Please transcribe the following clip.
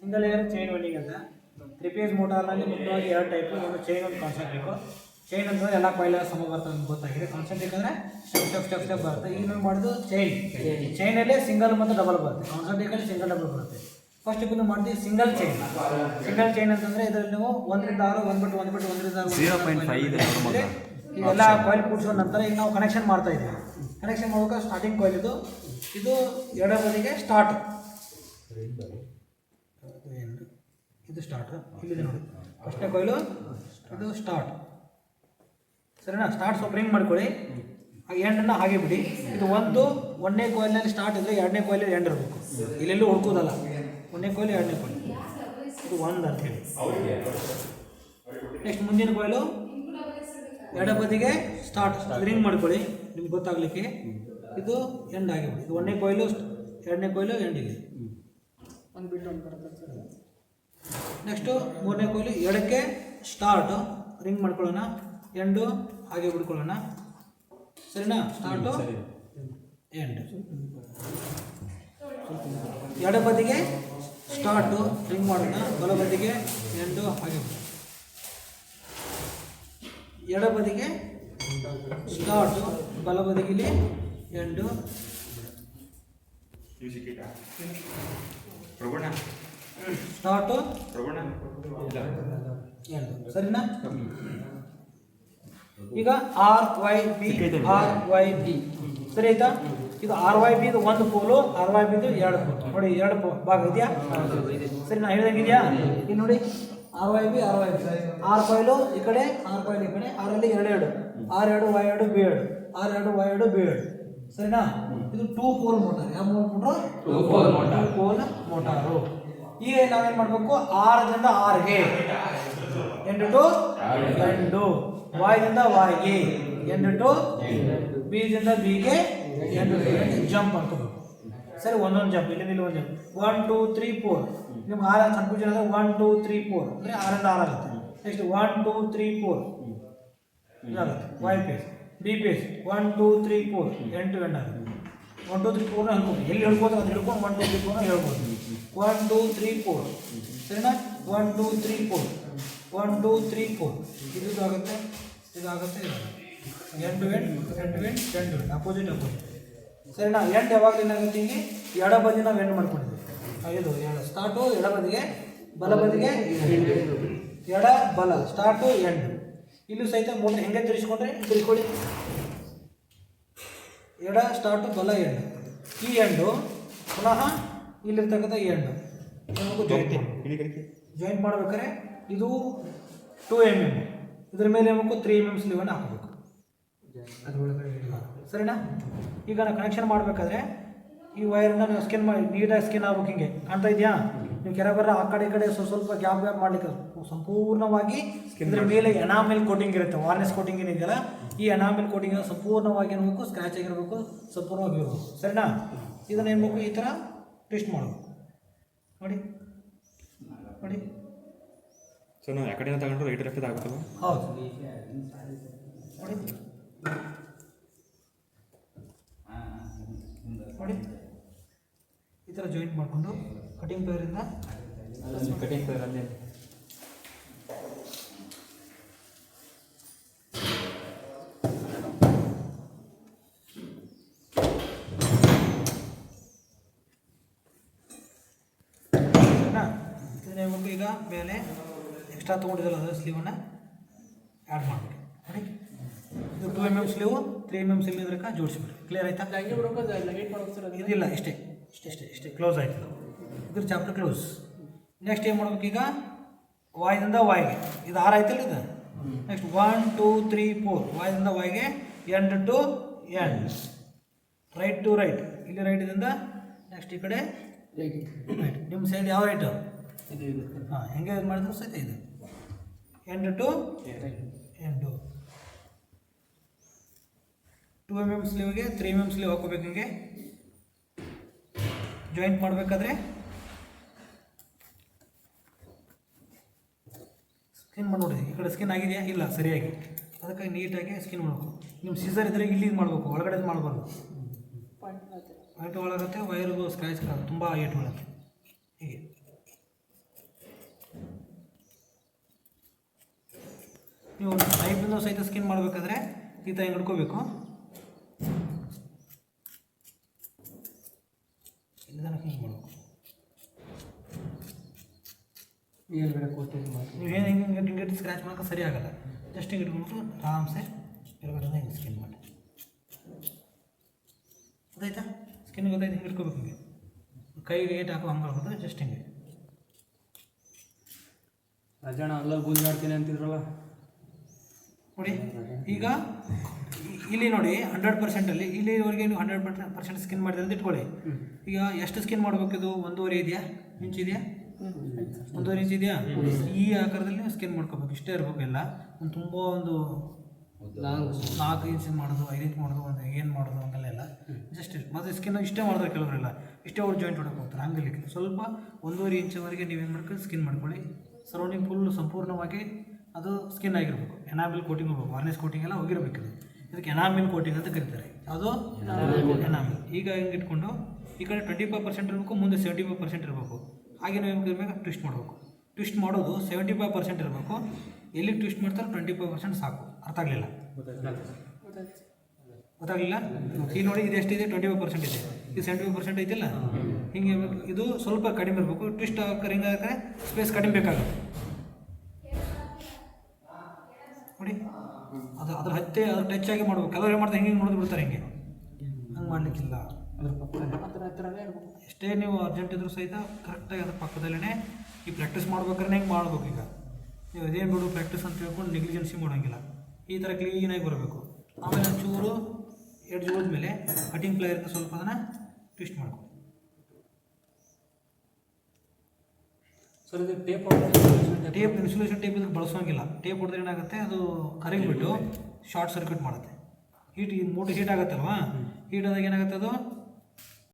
Single air chain welding ಅಂತ 3 face ಮೋಟಾರ್ನಲ್ಲಿ ಮುಖ್ಯವಾಗಿ 2 type, ಒಂದು ಚೈನ್ ಒಂದು ಕಾನ್ಸೆಂಟ್ರಿಕ್. ಚೈನ್ ಅಂತಂದರೆ ಎಲ್ಲ ಕೊಯ್ಲ ಸಮ ಬರ್ತದೆ ಅಂತ ಗೊತ್ತಾಗಿದೆ. ಕಾನ್ಸೆಂಟ್ರಿಕ್ ಅಂದರೆ ಸ್ಟೆಪ್ ಬರುತ್ತೆ. ಈಗ ನಾವು ಮಾಡೋದು ಚೈನಲ್ಲೇ ಸಿಂಗಲ್ ಮತ್ತು ಡಬಲ್ ಬರುತ್ತೆ. ಕಾನ್ಸೆಂಟ್ರಿಕಲ್ಲಿ ಸಿಂಗಲ್ ಡಬಲ್ ಬರುತ್ತೆ. ಫಸ್ಟ್ ನೀವು ಮಾಡ್ತೀವಿ ಸಿಂಗಲ್ ಚೈನ್ ಅಂತಂದರೆ ಇದರಲ್ಲಿ ನೀವು 1 ರಿಂದ 6 1 ಬಿಟ್ಟು 1 ರಿಂದ 6 ಇವೆಲ್ಲ ಕಾಯಿಲ್ ಕೂಡಿಸೋ ನಂತರ ಈಗ ನಾವು ಕನೆಕ್ಷನ್ ಮಾಡ್ತಾ ಇದ್ದೀವಿ. ಕನೆಕ್ಷನ್ ಮಾಡುವಾಗ ಸ್ಟಾರ್ಟಿಂಗ್ ಕಾಯಿಲ್ ಇದು ಎಡ ಬದಿಗೆ ಸ್ಟಾರ್ಟ್, ಇದು ಸ್ಟಾರ್ಟ್ ಇಲ್ಲಿದೆ ನೋಡಿ. ಫಸ್ಟ್ನೇ ಕಾಯಿಲು ಇದು ಸ್ಟಾರ್ಟ್, ಸರಿನಾ? ಸ್ಟಾರ್ಟ್ ಸ್ವಲ್ಪ ರಿಂಗ್ ಮಾಡ್ಕೊಳ್ಳಿ. ಎಂಡನ್ನು ಹಾಗೆ ಬಿಡಿ. ಇದು ಒಂದನೇ ಕಾಯಿಲ್ನಲ್ಲಿ ಸ್ಟಾರ್ಟ್ ಇದ್ದರೆ ಎರಡನೇ ಕಾಯಿಲಲ್ಲಿ ಎಂಡ್ ಇರಬೇಕು. ಇಲ್ಲೆಲ್ಲೂ ಹುಡ್ಕೋದಲ್ಲ. ಒಂದನೇ ಕಾಯಿಲ್ ಎರಡನೇ ಕಾಯಿಲ್, ಇದು ಒಂದು ಅಂತ ಹೇಳಿ. ನೆಕ್ಸ್ಟ್ ಮುಂದಿನ ಕಾಯಿಲು ಎಡ ಬದಿಗೆ ಸ್ಟಾರ್ಟ್, ರಿಂಗ್ ಮಾಡ್ಕೊಳ್ಳಿ ನಿಮ್ಗೆ ಗೊತ್ತಾಗಲಿಕ್ಕೆ. ಇದು ಎಂಡ್ ಆಗಿಬಿಡಿ. ಇದು ಒಂದನೇ ಕಾಯಿಲು ಎರಡನೇ ಕಾಯಿಲು ಎಂಡಿಗೆ ಒಂದು ಬಿಟ್ಟು ಒಂದು ಬರುತ್ತೆ. ನೆಕ್ಸ್ಟು ಮೂರನೇ ಕಾಯಿಲು ಎಡಕ್ಕೆ ಸ್ಟಾರ್ಟ್, ರಿಂಗ್ ಮಾಡ್ಕೊಳ್ಳೋಣ. ಎಂಡು ಹಾಗೆ ಬಿಡ್ಕೊಳ್ಳೋಣ, ಸರಿನಾ? Start end. ಎಡ ಬದಿಗೆ ಸ್ಟಾರ್ಟು, ರಿಂಗ್ ಮಾಡೋಣ. ಬಲ ಬದಿಗೆ ಎಂಡು ಹಾಗೆ ಬಿಡಿ. ಎಡ ಬದಿಗೆ ಸ್ಟಾರ್ಟು, ಬಲ ಬದಿಗೆ ಎಂಡು. ಸ್ಟಾರ್ಟು ಎಂಡು, ಸರಿನಾ? ಈಗ RYB ಸರಿ ಆಯ್ತಾ? ಇದು RYB ಇದು ಒಂದು ಪೋಲು, RYB ಇದು ಎರಡು ಪೋಲು. ನೋಡಿ, ಎರಡು ಭಾಗ ಇದೆಯಾ? ಸರಿ, ನಾ ಹೇಳ್ದಂಗಿದೆಯಾ? ಇಲ್ಲಿ ನೋಡಿ, RYB ಆರ್ ಕಾಯಿಲು ಈ ಕಡೆ, ಆರ್ ಕಾಯಿಲ್ ಈ ಕಡೆ. ಆರಲ್ಲಿ ಎರಡು R2 Y2 B2, R2 Y2 B2, ಸರಿನಾ? ಇದು 2 ಪೋಲ್ ಮೋಟಾರ್. ಯಾವ ಮೋಟಾರು? 2 pole motor. ಈಗ ನಾವೇನು ಮಾಡಬೇಕು? ಆರದಿಂದ ಆರ್ಗೆ ಎಂಡು ಟು ಎಂಡು, ವಾಯ್ದಿಂದ ವಾಯ್ಗೆ ಎಂಡು ಟು, ಬಿದಿಂದ ಬಿಗೆ ಎಂಡು ಜಂಪ್ ಮಾಡ್ಕೋಬೇಕು. ಸರಿ, ಒಂದೊಂದು ಜಂಪ್, ಇಲ್ಲಿ ಒಂದು ಜಂಪ್. 1 2 3 4. ನಿಮ್ಗೆ 6 ಕನ್ಫ್ಯೂಷನ್ ಆದರೆ 1 2 3 4 ಅಂದರೆ 6ರಿಂದ 6 ಆಗುತ್ತೆ. ನೆಕ್ಸ್ಟ್ 1 2 3 4 ಇದಾಗುತ್ತೆ ವಾಯ್ ಪೇಸ್. ಬಿ ಪೇಸ್ 1 2 3 4 ಎಂಟು ಎಂಡ್ ಆಗುತ್ತೆ. 1 2 3 4 ಅನ್ಕೊಂಡು ಎಲ್ಲಿ ಹೇಳ್ಬೋದು ಅದು ಹೇಳ್ಕೊಂಡು 1 2 3 4 ಹೇಳ್ಬೋದು. 1 2 3 4, ಸರಿನಾ? 1 2 3 4 1 2 3 4 ಇದು ಆಗುತ್ತೆ, ಇದಾಗುತ್ತೆ, ಎಂಟು ಎಂಟು ಅಪೋಸಿಟ್, ಸರಿನಾ? ಎಂಟು ಯಾವಾಗಲೂ ಏನಾಗುತ್ತೆ? ಹಿಂಗೆ ಎಡ ಬದಿ ನಾವು ಎಂಡ್ ಮಾಡ್ಕೊಂಡಿದ್ದೀವಿ. ಇದು ಸ್ಟಾರ್ಟು ಎಡ ಬದಿಗೆ, ಬಲ ಬದಿಗೆ ಎಡ ಬಲ, ಸ್ಟಾರ್ಟು ಎಂಡ್. ಇಲ್ಲೂ ಸಹಿತ ಮುಂದೆ ಹೆಂಗೆ ತಿರ್ಸ್ಕೊಳ್ಳಿ. ಎಡ ಸ್ಟಾರ್ಟು, ಬಲ ಎಂಡು. ಈ ಎಂಡು ಪುನಃ ಇಲ್ಲಿರ್ತಕ್ಕಂಥ ಎಂಡು ಜಾಯಿಂಟ್ ಮಾಡ್ಬೇಕಾದ್ರೆ ಇದು 2 mm, ಇದ್ರ ಮೇಲೆ ಏನ್ಬೇಕು? 3 mm ಸ್ಲೀವನ್ನು ಹಾಕಬೇಕು ಅದರೊಳಗಡೆ, ಸರಿನಾ? ಈಗ ನಾವು ಕನೆಕ್ಷನ್ ಮಾಡಬೇಕಾದ್ರೆ ಈ ವೈರನ್ನ ನಾವು ಸ್ಕಿನ್ ಮಾಡಿ ನೀಟಾಗಿ ಸ್ಕಿನ್ ಆಗ್ಬೇಕು. ಹಿಂಗೆ ಕಾಣ್ತಾ ಇದೆಯಾ? ನೀವು ಕೆಳಗಡೆ ಆ ಕಡೆ ಈ ಕಡೆ ಸ್ವಲ್ಪ ಗ್ಯಾಪ್ ಮಾಡಲಿಕ್ಕೆ ಸಂಪೂರ್ಣವಾಗಿ ಇದ್ರ ಮೇಲೆ ಎನಾಮಿಲ್ ಕೋಟಿಂಗ್ ಇರುತ್ತೆ. ವಾರ್ನೆಸ್ ಕೋಟಿಂಗ್ ಏನಿದೆಯಲ್ಲ, ಈ ಎನಾಮಿಲ್ ಕೋಟಿಂಗ್ ಸಂಪೂರ್ಣವಾಗಿ ಏನ್ಬೇಕು? ಸ್ಕ್ರ್ಯಾಚ್ ಆಗಿರಬೇಕು, ಸಂಪೂರ್ಣವಾಗಿ ಇರಬೇಕು, ಸರಿನಾ? ಇದನ್ನು ಏನ್ಬೇಕು? ಈ ಥರ ಟ್ವಿಸ್ಟ್ ಮಾಡಬೇಕು. ನೋಡಿ ಸೊ ನಾವು ಯಾವ ಕಡೆ ತಗೊಂಡ್ರು ರೈಟ್ ಲೆಫ್ಟ್ ಆಗುತ್ತಲ್ಲ? ಹೌದು, ನೋಡಿ ಈ ಥರ ಜಾಯಿಂಟ್ ಮಾಡಿಕೊಂಡು ಕಟಿಂಗ್ ಪೇರಿಂದ ಅಲ್ಲೇ ಈಗ ಮೇಲೆ ಎಕ್ಸ್ಟ್ರಾ ತೊಗೊಂಡಿದ್ದಲ್ಲ ಅದರ ಸ್ಲೀವನ್ನು ಆ್ಯಡ್ ಮಾಡಿಬಿಡಿ. ನೋಡಿ, ಇದು 2 mm ಸ್ಲೀವು 3 mm ಸ್ಲೀವ್ ಇದ್ರಕ್ಕೆ ಜೋಡಿಸ್ಬಿಡಿ. ಕ್ಲಿಯರ್ ಆಯ್ತಾ? ಇದಿಲ್ಲ, ಇಷ್ಟೇ ಕ್ಲೋಸ್ ಆಯ್ತು. ಇದ್ರ ಚಾಪ್ಟರ್ ಕ್ಲೋಸ್. ನೆಕ್ಸ್ಟ್ ಏನು ಮಾಡ್ಬೇಕು? ಈಗ ವಾಯ್ದಿಂದ ವಾಯ್ಗೆ ಇದು 6 ಆಯ್ತಲ್ಲ ಇದು. ನೆಕ್ಸ್ಟ್ 1 2 3 4 ವಾಯ್ದಿಂದ ವಾಯ್ಗೆ end to end, right to right. ಇಲ್ಲಿ ರೈಟಿಂದ ನೆಕ್ಸ್ಟ್ ಈ ಕಡೆ ರೈಟ್. ನಿಮ್ಮ ಸೈಡ್ ಯಾವ ರೈಟು? ಹಾಂ, ಹೆಂಗೆ ಇದು ಮಾಡಿದ್ರು ಸಹಿತ ಇದು ಎಂಡ್ ಟು ಎಂಡು. 2 mm ಸ್ಲೀವ್ಗೆ 3 mm ಸ್ಲೀವ್ ಹಾಕೋಬೇಕು. ಹಿಂಗೆ ಜಾಯಿಂಟ್ ಮಾಡಬೇಕಾದ್ರೆ ಸ್ಕಿನ್ ಮಾಡಿ ನೋಡಿ. ಈ ಕಡೆ ಸ್ಕಿನ್ ಆಗಿದೆಯಾ? ಇಲ್ಲ, ಸರಿಯಾಗಿ. ಅದಕ್ಕಾಗಿ ನೀಟಾಗಿ ಸ್ಕಿನ್ ಮಾಡಬೇಕು. ನಿಮ್ಮ ಸೀಸರ್ ಇದ್ದರೆ ಇಲ್ಲಿ ಇದು ಮಾಡಬೇಕು, ಒಳಗಡೆ ಮಾಡಬಾರ್ದು. ಪಾಯಿಂಟ್ ಒಳಗತ್ತೆ, ವೈರ್ಗೂ ಸ್ಕ್ರ್ಯಾಚ್ ತುಂಬ ಏಟ್ ಬೀಳುತ್ತೆ. ಹೀಗೆ ನೀವು ನೈಫಿಂದ ಸಹಿತ ಸ್ಕಿನ್ ಮಾಡಬೇಕಾದ್ರೆ ಈ ಥರ ಹಿಂಗೆ ಹಿಡ್ಕೋಬೇಕು. ಇಲ್ಲಿ ತನಕ ಹಿಂಗೆ ಮಾಡಬೇಕು. ನೀವೇನು ಹಿಂಗೆ ಹಿಂಗೆ ಸ್ಕ್ರ್ಯಾಚ್ ಮಾಡೋಕೆ ಸರಿ ಆಗಲ್ಲ. ಜಸ್ಟ್ ಹಿಂಗೆ ಇಟ್ಕೊಂಡ್ಬಿಟ್ಟು ಆರಾಮ್ಸೆ ಎರಗಡೆ ಹಿಂಗೆ ಸ್ಕಿನ್ ಮಾಡಿ. ಗೊತ್ತಾಯ್ತಾ? ಸ್ಕಿನ್ ಗೊತ್ತಾಯ್ತು, ಹಿಂಗೆ ಇಟ್ಕೋಬೇಕು. ಹಿಂಗೆ ಕೈಗೆ ಏಟ್ ಹಾಕೋ ಹಂಗೆ ಆಗ್ಬೋದು. ಜಸ್ಟ್ ಹಿಂಗೆ ರಾಜಣ್ಣ ಅಲ್ಲ ಗುಂಜಾಡ್ತೀನಿ ಅಂತಿದ್ರಲ್ಲ ನೋಡಿ. ಈಗ ಇಲ್ಲಿ ನೋಡಿ 100%ಅಲ್ಲಿ ಇಲ್ಲಿವರೆಗೆ ನೀವು 100% ಸ್ಕಿನ್ ಮಾಡಿದ್ರೆ ಅಂತ ಇಟ್ಕೊಳ್ಳಿ. ಈಗ ಎಷ್ಟು ಸ್ಕಿನ್ ಮಾಡಬೇಕಿದು? 1.5 ಇದೆಯಾ? ಇಂಚ್ ಇದೆಯಾ? 1.5 ಇಂಚ್ ಇದೆಯಾ? ಈ ಆಕಾರದಲ್ಲಿ ನೀವು ಸ್ಕಿನ್ ಮಾಡ್ಕೋಬೇಕು. ಇಷ್ಟೇ ಇರಬೇಕು. ಎಲ್ಲ ಒಂದು ತುಂಬ ಒಂದು 4 ಇಂಚ್ ಮಾಡೋದು, 5 ಇಂಚ್ ಮಾಡೋದು, ಒಂದು ಏನು ಮಾಡೋದು ಹಂಗೆಲ್ಲ ಜಸ್ಟ್ ಮತ್ತು ಸ್ಕಿನ್ ಇಷ್ಟೇ ಮಾಡಿದ್ರೆ ಕೆಲವರೆಲ್ಲ ಇಷ್ಟೇ ಅವ್ರು ಜಾಯಿಂಟ್ ಹೊಡಕ್ಕೆ ಹೋಗ್ತಾರೆ. ಹಂಗಲಿಕ್ಕೆ ಸ್ವಲ್ಪ 1.5 ಇಂಚವರೆಗೆ ನೀವೇನು ಮಾಡ್ಕೊಂಡು ಸ್ಕಿನ್ ಮಾಡ್ಕೊಳ್ಳಿ. ಸರೌಂಡಿಂಗ್ ಫುಲ್ ಸಂಪೂರ್ಣವಾಗಿ ಅದು ಸ್ಕಿನ್ ಆಗಿರಬೇಕು. ಎನಾಮಿಲ್ ಕೋಟಿಂಗ್ ಹೋಗ್ಬೇಕು. ವಾರ್ನಿಷ್ ಕೋಟಿಂಗ್ ಎಲ್ಲ ಹೋಗಿರಬೇಕು. ಇದಕ್ಕೆ ಎನಾಮಿಲ್ ಕೋಟಿಂಗ್ ಅಂತ ಕರೀತಾರೆ. ಅದು ಎನಾಮಿಲ್. ಈಗ ಹಿಂಗೆ ಇಟ್ಕೊಂಡು ಈ ಕಡೆ 25% ಇರಬೇಕು, ಮುಂದೆ 75% ಇರಬೇಕು. ಹಾಗೆ ನಾವು ಏನು ಇರಬೇಕು, ಟ್ವಿಸ್ಟ್ ಮಾಡಬೇಕು. ಟ್ವಿಸ್ಟ್ ಮಾಡೋದು 75% ಇರಬೇಕು. ಎಲ್ಲಿ ಟ್ವಿಸ್ಟ್ ಮಾಡ್ತಾರೆ 25% ಸಾಕು. ಅರ್ಥ ಆಗಲಿಲ್ಲ? ಗೊತ್ತಾಗಲಿಲ್ಲ? ಈಗ ನೋಡಿ ಇದು ಎಷ್ಟಿದೆ? 25% ಇದೆ. ಇದು 75% ಐತಿಲ್ಲ? ಹಿಂಗೆ ಇದು ಸ್ವಲ್ಪ ಕಡಿಮೆ ಇರಬೇಕು. ಟ್ವಿಸ್ಟ್ ಹಾಕಿ ಹಿಂಗೆ ಹಾಕಿದ್ರೆ ಸ್ಪೇಸ್ ಕಡಿಮೆ ಬೇಕಾಗುತ್ತೆ. ನೋಡಿ ಅದ್ರ ಹತ್ತೆ ಅದ್ರ ಟಚ್ ಆಗಿ ಮಾಡ್ಬೇಕು. ಕೆಲವರು ಏನು ಮಾಡ್ತಾರೆ, ಹಿಂಗೆ ನೋಡಿದ್ ಬಿಡ್ತಾರೆ. ಹಿಂಗೆ ಹಂಗೆ ಮಾಡಲಿಕ್ಕಿಲ್ಲ. ಅದ್ರ ಪಕ್ಕದಲ್ಲೇ ಎಷ್ಟೇ ನೀವು ಅರ್ಜೆಂಟ್ ಇದ್ರೂ ಸಹಿತ ಕರೆಕ್ಟಾಗಿ ಅದ್ರ ಪಕ್ಕದಲ್ಲೇ ಈ ಪ್ರಾಕ್ಟೀಸ್ ಮಾಡ್ಬೇಕಾದ್ರೆ ಹೆಂಗೆ ಮಾಡ್ಬೇಕು. ಈಗ ನೀವು ಅದೇನು ಬಿಡು ಪ್ರಾಕ್ಟೀಸ್ ಅಂತ ಹೇಳ್ಕೊಂಡು ನೆಗ್ಲಿಜೆನ್ಸಿ ಮಾಡೋಂಗಿಲ್ಲ. ಈ ಥರ ಕ್ಲೀನಾಗಿ ಬರಬೇಕು. ಆಮೇಲೆ ಒಂಚೂರು ಎಡ್ಜ್ ಹೋದ್ಮೇಲೆ ಕಟಿಂಗ್ ಪ್ಲೇಯರ್ನ ಸ್ವಲ್ಪ ಅದನ್ನು ಟ್ವಿಸ್ಟ್ ಮಾಡ್ಕೊ. ಸರ್ ಇದು ಟೇಪ್ ಇನ್ಸುಲೇಷನ್ ಟೇಪ್ ಇದಕ್ಕೆ ಬಳಸೋಂಗಿಲ್ಲ. ಟೇಪ್ ಹೊಡೆದ್ರೆ ಏನಾಗುತ್ತೆ, ಅದು ಕರಗಿಬಿಟ್ಟು ಶಾರ್ಟ್ ಸರ್ಕ್ಯೂಟ್ ಮಾಡುತ್ತೆ. ಹೀಟ್ ಮೋಟರ್ ಹೀಟ್ ಆಗುತ್ತಲ್ವಾ, ಹೀಟ್ ಆದಾಗ ಏನಾಗುತ್ತೆ, ಅದು